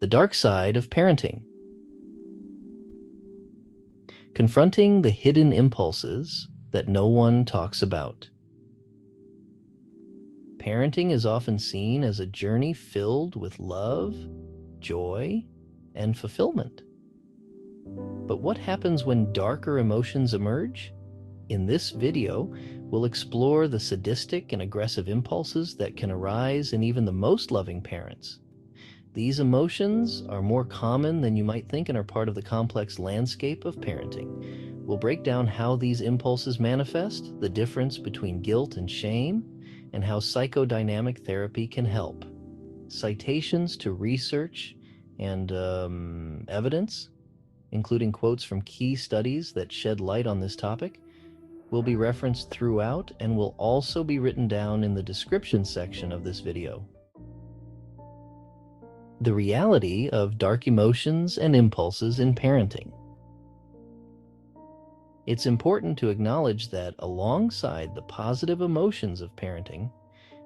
The dark side of parenting. Confronting the hidden impulses that no one talks about. Parenting is often seen as a journey filled with love, joy, and fulfillment. But what happens when darker emotions emerge? In this video, we'll explore the sadistic and aggressive impulses that can arise in even the most loving parents. These emotions are more common than you might think and are part of the complex landscape of parenting. We'll break down how these impulses manifest, the difference between guilt and shame, and how psychodynamic therapy can help. Citations to research and evidence, including quotes from key studies that shed light on this topic, will be referenced throughout and will also be written down in the description section of this video. The reality of dark emotions and impulses in parenting. It's important to acknowledge that alongside the positive emotions of parenting,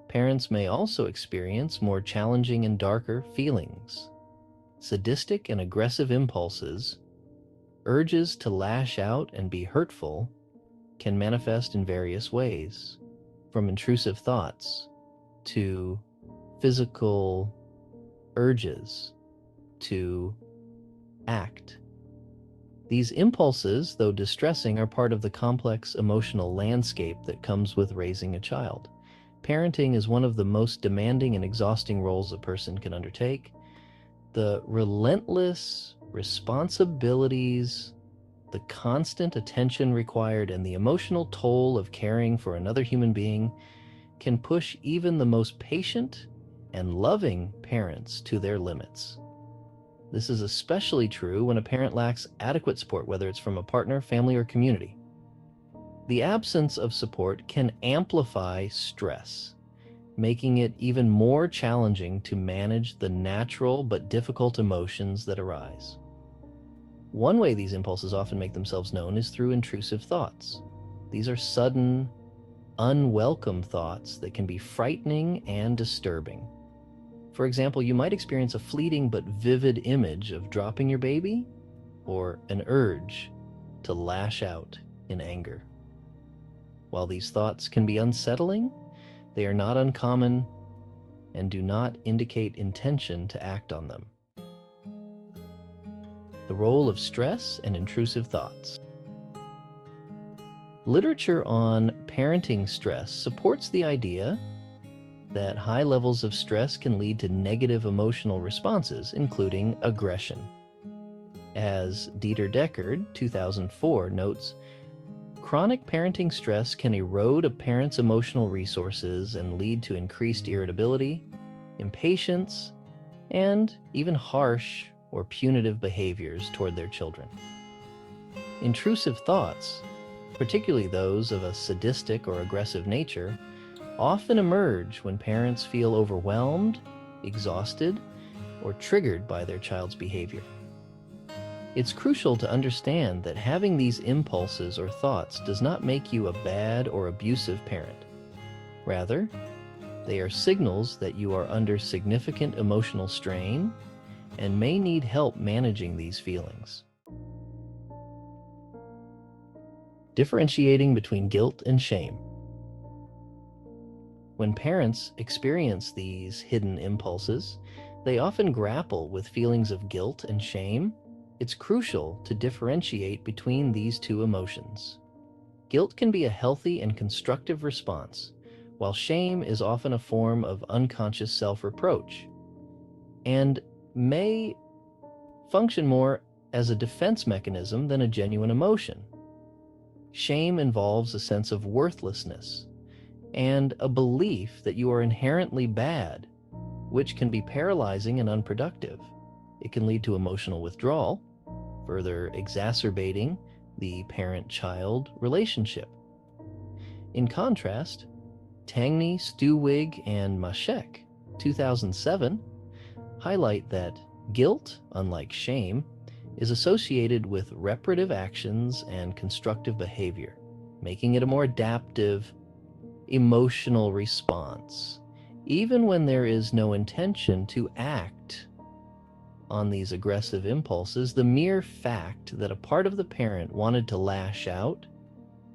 parents may also experience more challenging and darker feelings. Sadistic and aggressive impulses, urges to lash out and be hurtful, can manifest in various ways, from intrusive thoughts to physical urges to act. These impulses, though distressing, are part of the complex emotional landscape that comes with raising a child. Parenting is one of the most demanding and exhausting roles a person can undertake. The relentless responsibilities, the constant attention required, and the emotional toll of caring for another human being can push even the most patient and loving parents to their limits. This is especially true when a parent lacks adequate support, whether it's from a partner, family, or community. The absence of support can amplify stress, making it even more challenging to manage the natural but difficult emotions that arise. One way these impulses often make themselves known is through intrusive thoughts. These are sudden, unwelcome thoughts that can be frightening and disturbing. For example, you might experience a fleeting but vivid image of dropping your baby or an urge to lash out in anger. While these thoughts can be unsettling, they are not uncommon and do not indicate intention to act on them. The role of stress and intrusive thoughts. Literature on parenting stress supports the idea that high levels of stress can lead to negative emotional responses, including aggression. As Deater-Deckard, 2004, notes, chronic parenting stress can erode a parent's emotional resources and lead to increased irritability, impatience, and even harsh or punitive behaviors toward their children. Intrusive thoughts, particularly those of a sadistic or aggressive nature, often emerge when parents feel overwhelmed, exhausted, or triggered by their child's behavior. It's crucial to understand that having these impulses or thoughts does not make you a bad or abusive parent. Rather, they are signals that you are under significant emotional strain and may need help managing these feelings. Differentiating between guilt and shame. When parents experience these hidden impulses, they often grapple with feelings of guilt and shame. It's crucial to differentiate between these two emotions. Guilt can be a healthy and constructive response, while shame is often a form of unconscious self-reproach and may function more as a defense mechanism than a genuine emotion. Shame involves a sense of worthlessness and a belief that you are inherently bad, which can be paralyzing and unproductive. It can lead to emotional withdrawal, further exacerbating the parent-child relationship. In contrast, Tangney, Stuewig, and Mashek, 2007, highlight that guilt, unlike shame, is associated with reparative actions and constructive behavior, making it a more adaptive emotional response, even when there is no intention to act on these aggressive impulses, the mere fact that a part of the parent wanted to lash out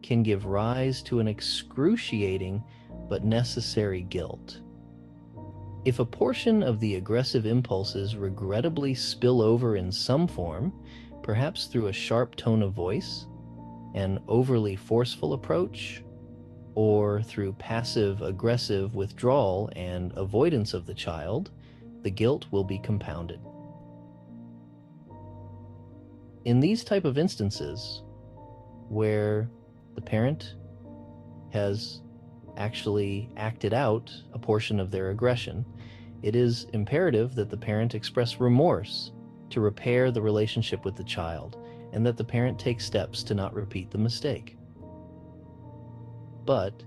can give rise to an excruciating but necessary guilt. If a portion of the aggressive impulses regrettably spill over in some form, perhaps through a sharp tone of voice, an overly forceful approach, or through passive-aggressive withdrawal and avoidance of the child, the guilt will be compounded. In these type of instances, where the parent has actually acted out a portion of their aggression, it is imperative that the parent express remorse to repair the relationship with the child, and that the parent take steps to not repeat the mistake. But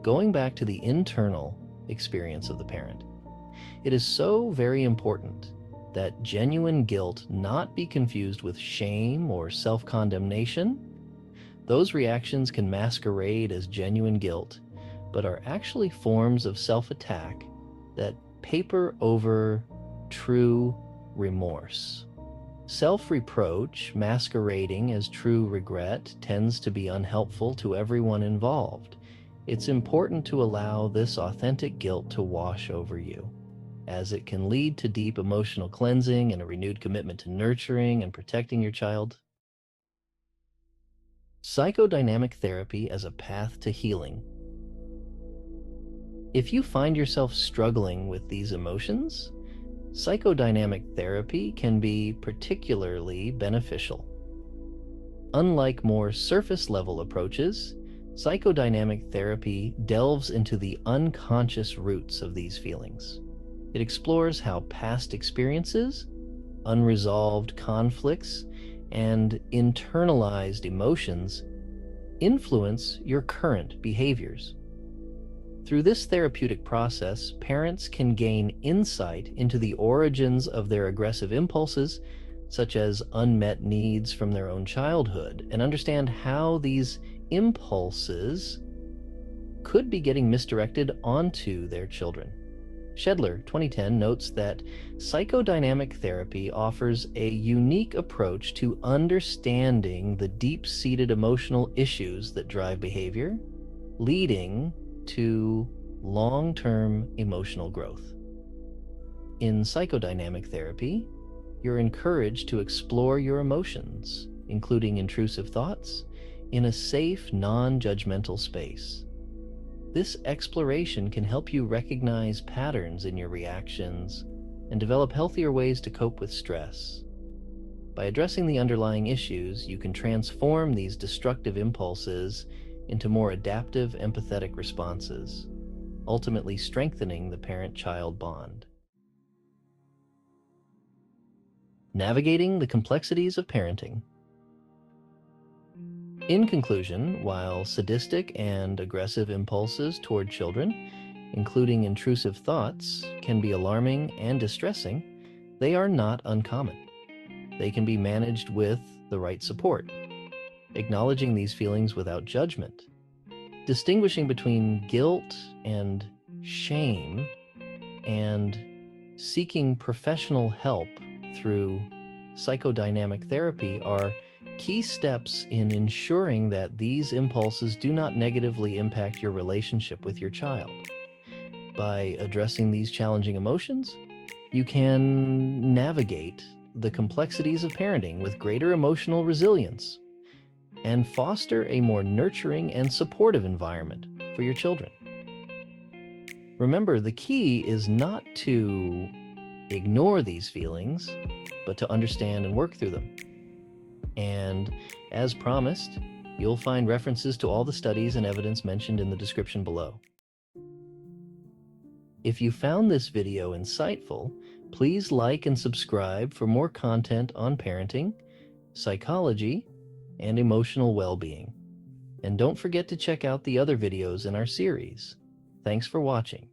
going back to the internal experience of the parent, it is so very important that genuine guilt not be confused with shame or self-condemnation. Those reactions can masquerade as genuine guilt, but are actually forms of self-attack that paper over true remorse. Self-reproach masquerading as true regret tends to be unhelpful to everyone involved. It's important to allow this authentic guilt to wash over you, as it can lead to deep emotional cleansing and a renewed commitment to nurturing and protecting your child. Psychodynamic therapy as a path to healing. If you find yourself struggling with these emotions, psychodynamic therapy can be particularly beneficial. Unlike more surface-level approaches, psychodynamic therapy delves into the unconscious roots of these feelings. It explores how past experiences, unresolved conflicts, and internalized emotions influence your current behaviors. Through this therapeutic process, parents can gain insight into the origins of their aggressive impulses, such as unmet needs from their own childhood, and understand how these impulses could be getting misdirected onto their children. Shedler, 2010, notes that psychodynamic therapy offers a unique approach to understanding the deep-seated emotional issues that drive behavior, leading to long-term emotional growth. In psychodynamic therapy, you're encouraged to explore your emotions, including intrusive thoughts, in a safe, non-judgmental space. This exploration can help you recognize patterns in your reactions and develop healthier ways to cope with stress. By addressing the underlying issues, you can transform these destructive impulses into more adaptive, empathetic responses, ultimately strengthening the parent-child bond. Navigating the complexities of parenting. In conclusion, while sadistic and aggressive impulses toward children, including intrusive thoughts, can be alarming and distressing, they are not uncommon. They can be managed with the right support, acknowledging these feelings without judgment, distinguishing between guilt and shame, and seeking professional help through psychodynamic therapy are key steps in ensuring that these impulses do not negatively impact your relationship with your child. By addressing these challenging emotions, you can navigate the complexities of parenting with greater emotional resilience and foster a more nurturing and supportive environment for your children. Remember, the key is not to ignore these feelings, but to understand and work through them. And as promised, you'll find references to all the studies and evidence mentioned in the description below. If you found this video insightful, please like and subscribe for more content on parenting, psychology, and emotional well-being. And don't forget to check out the other videos in our series. Thanks for watching.